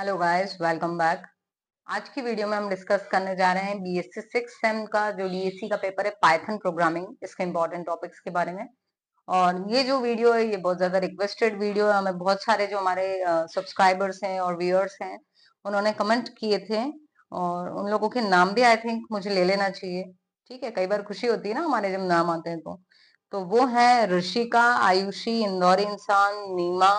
Hello guys, welcome back. आज की video में हम डिस्कस करने जा रहे हैं बीएससी 6 सेम का जो डीएससी का पेपर है पाइथन प्रोग्रामिंग, इसके इंपॉर्टेंट टॉपिक्स के बारे में। और ये जो वीडियो है ये बहुत ज्यादा रिक्वेस्टेड वीडियो है। हमें बहुत सारे जो हमारे सब्सक्राइबर्स हैं और व्यूअर्स हैं उन्होंने कमेंट किए थे और उन लोगों के नाम भी आई थिंक मुझे ले लेना चाहिए। ठीक है, कई बार खुशी होती है ना हमारे जब नाम आते हैं तो वो है ऋषिका, आयुषी, इंदौरी इंसान, नीमा,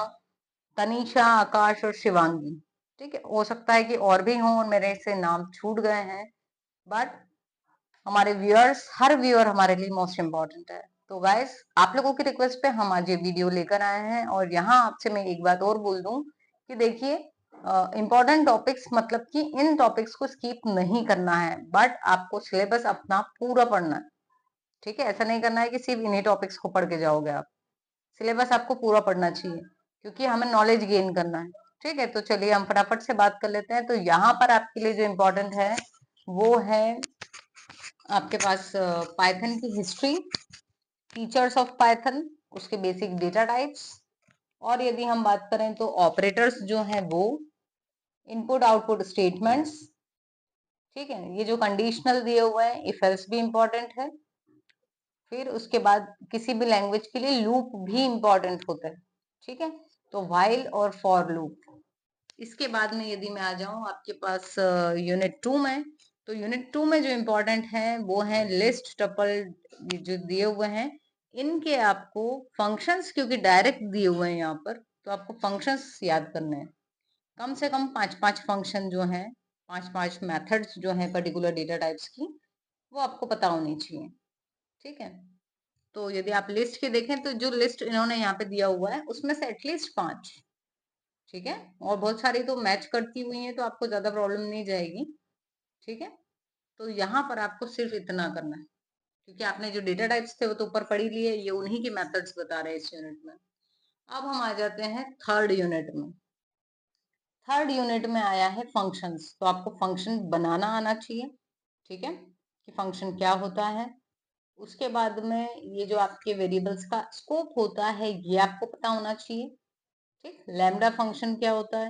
तनीषा, आकाश और शिवांगी। ठीक है, हो सकता है कि और भी हों और मेरे से नाम छूट गए हैं, बट हमारे व्यूअर्स, हर व्यूअर हमारे लिए मोस्ट इम्पोर्टेंट है। तो गाइस, आप लोगों की रिक्वेस्ट पे हम आज ये वीडियो लेकर आए हैं। और यहाँ आपसे मैं एक बात और बोल दूं कि देखिए, इंपॉर्टेंट टॉपिक्स मतलब कि इन टॉपिक्स को स्किप नहीं करना है, बट आपको सिलेबस अपना पूरा पढ़ना है। ठीक है, ऐसा नहीं करना है कि सिर्फ इन्हीं टॉपिक्स को पढ़ के जाओगे आप। सिलेबस आपको पूरा पढ़ना चाहिए क्योंकि हमें नॉलेज गेन करना है। ठीक है, तो चलिए हम फटाफट से बात कर लेते हैं। तो यहाँ पर आपके लिए जो इम्पोर्टेंट है वो है आपके पास पाइथन की हिस्ट्री, फीचर्स ऑफ पाइथन, उसके बेसिक डेटा टाइप्स, और यदि हम बात करें तो ऑपरेटर्स जो हैं वो, इनपुट आउटपुट स्टेटमेंट्स। ठीक है, ये जो कंडीशनल दिए हुए हैं, इफ एल्स भी इम्पोर्टेंट है। फिर उसके बाद किसी भी लैंग्वेज के लिए लूप भी इम्पोर्टेंट होता है। ठीक है, तो व्हाइल और फॉर लूप। इसके बाद में यदि मैं आ जाऊं आपके पास यूनिट 2 में, तो यूनिट 2 में जो इम्पोर्टेंट है वो है लिस्ट, टपल, जो दिए हुए हैं इनके आपको फंक्शंस, क्योंकि डायरेक्ट दिए हुए हैं यहाँ पर, तो आपको फंक्शंस याद करने हैं। कम से कम 5-5 फंक्शन जो हैं, 5-5 मेथड्स जो हैं पर्टिकुलर डेटा टाइप्स की, वो आपको पता होनी चाहिए। ठीक है, तो यदि आप लिस्ट के देखें तो जो लिस्ट इन्होंने यहाँ पे दिया हुआ है उसमें से एटलीस्ट 5। ठीक है, और बहुत सारी तो मैच करती हुई हैं तो आपको ज्यादा प्रॉब्लम नहीं जाएगी। ठीक है, तो यहाँ पर आपको सिर्फ इतना करना है क्योंकि आपने जो डेटा टाइप्स थे वो तो ऊपर पढ़ ही लिए, ये उन्हीं के मेथड्स बता रहे हैं इस यूनिट में। अब हम आ जाते हैं थर्ड यूनिट में। थर्ड यूनिट में आया है फंक्शंस, तो आपको फंक्शन बनाना आना चाहिए। ठीक है, कि फंक्शन क्या होता है। उसके बाद में ये जो आपके वेरिएबल्स का स्कोप होता है ये आपको पता होना चाहिए। ठीक, लैम्डा फंक्शन क्या होता है।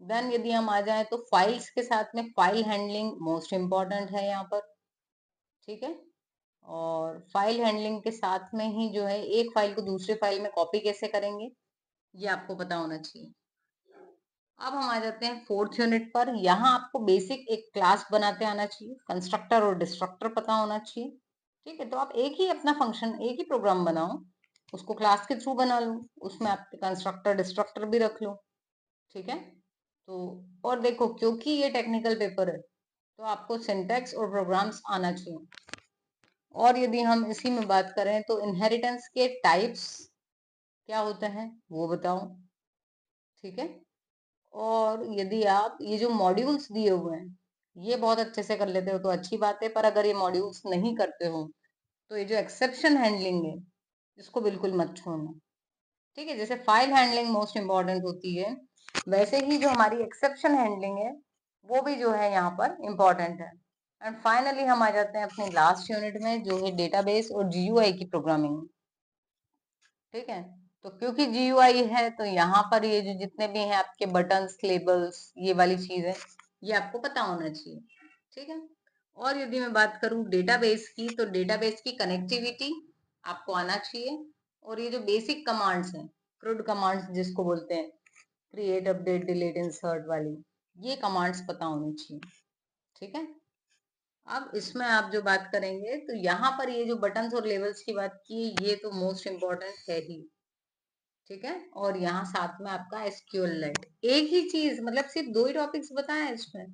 देन यदि हम आ जाए तो फाइल्स के साथ में फाइल हैंडलिंग मोस्ट इम्पॉर्टेंट है यहाँ पर। ठीक है, और फाइल हैंडलिंग के साथ में ही जो है एक फाइल को दूसरे फाइल में कॉपी कैसे करेंगे ये आपको पता होना चाहिए। अब हम आ जाते हैं फोर्थ यूनिट पर। यहाँ आपको बेसिक एक क्लास बनाते आना चाहिए, कंस्ट्रक्टर और डिस्ट्रक्टर पता होना चाहिए। ठीक है, तो आप एक ही अपना फंक्शन, एक ही प्रोग्राम बनाओ, उसको क्लास के थ्रू बना लो, उसमें आप कंस्ट्रक्टर डिस्ट्रक्टर भी रख लो। ठीक है, तो और देखो क्योंकि ये टेक्निकल पेपर है तो आपको सिंटैक्स और प्रोग्राम्स आना चाहिए। और यदि हम इसी में बात करें तो इनहेरिटेंस के टाइप्स क्या होते हैं वो बताओ। ठीक है, और यदि आप ये जो मॉड्यूल्स दिए हुए हैं ये बहुत अच्छे से कर लेते हो तो अच्छी बात है, पर अगर ये मॉड्यूल्स नहीं करते हो तो ये जो एक्सेप्शन हैंडलिंग है इसको बिल्कुल मत छोड़ना। ठीक है, जैसे फाइल हैंडलिंग मोस्ट इम्पॉर्टेंट होती है वैसे ही जो हमारी एक्सेप्शन हैंडलिंग है वो भी जो है यहाँ पर इम्पोर्टेंट है। एंड फाइनली हम आ जाते हैं अपनी लास्ट यूनिट में जो है डेटाबेस और जीयूआई की प्रोग्रामिंग। ठीक है, तो क्योंकि जीयूआई है तो यहाँ पर ये जो जितने भी हैं आपके बटन्स, लेबल्स, ये वाली चीज है, ये आपको पता होना चाहिए। ठीक है, और यदि मैं बात करूं डेटाबेस की तो डेटाबेस की कनेक्टिविटी आपको आना चाहिए। और ये जो बेसिक कमांड्स हैं, क्रूड कमांड्स जिसको बोलते हैं, क्रिएट, अपडेट, डिलीट, इंसर्ट वाली, ये कमांड्स पता होनी चाहिए। ठीक है, अब इसमें आप जो बात करेंगे तो यहाँ पर ये जो बटन्स और लेबल्स की बात की ये तो मोस्ट इम्पोर्टेंट है ही। ठीक है, और यहाँ साथ में आपका एसक्यूएलएट, एक ही चीज, मतलब सिर्फ दो ही टॉपिक्स बताए हैं इसमें।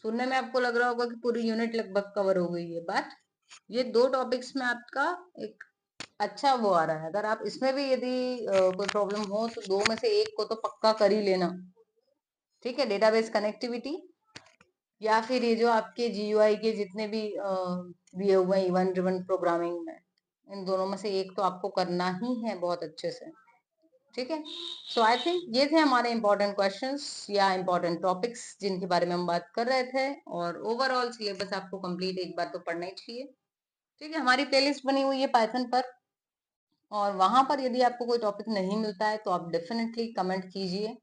सुनने में आपको लग रहा होगा कि पूरी यूनिट लगभग कवर हो गई है, बट ये दो टॉपिक्स में आपका एक अच्छा वो आ रहा है। अगर आप इसमें भी यदि कोई प्रॉब्लम हो तो दो में से एक को तो पक्का कर ही लेना। ठीक है, डेटाबेस कनेक्टिविटी या फिर ये जो आपके जीयूआई के जितने भी दिए हुए हैं इवेंट ड्रिवन प्रोग्रामिंग में, इन दोनों में से एक तो आपको करना ही है बहुत अच्छे से। ठीक है, सो आई थिंक ये थे हमारे इंपॉर्टेंट क्वेश्चंस या इंपॉर्टेंट टॉपिक्स जिनके बारे में हम बात कर रहे थे। और ओवरऑल सिलेबस आपको कंप्लीट एक बार तो पढ़ना ही चाहिए। ठीक है, हमारी प्लेलिस्ट बनी हुई है पाइथन पर, और वहां पर यदि आपको कोई टॉपिक नहीं मिलता है तो आप डेफिनेटली कमेंट कीजिए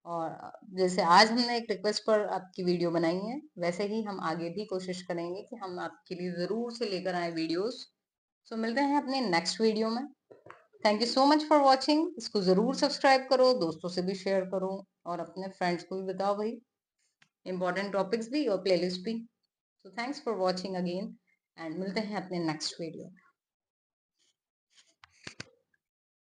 और जैसे आज हमने एक रिक्वेस्ट पर आपकी वीडियो बनाई है, वैसे ही हम आगे भी कोशिश करेंगे कि हम आपके लिए ज़रूर से लेकर आए वीडियोस। सो मिलते हैं अपने नेक्स्ट वीडियो में। Thank you so much for watching. इसको ज़रूर सब्सक्राइब करो, दोस्तों से भी शेयर करो और अपने फ्रेंड्स को भी बताओ भाई, इंपॉर्टेंट टॉपिक्स भी और प्लेलिस्ट भी। So thanks for watching again and मिलते हैं अपने नेक्स्ट वीडियो में।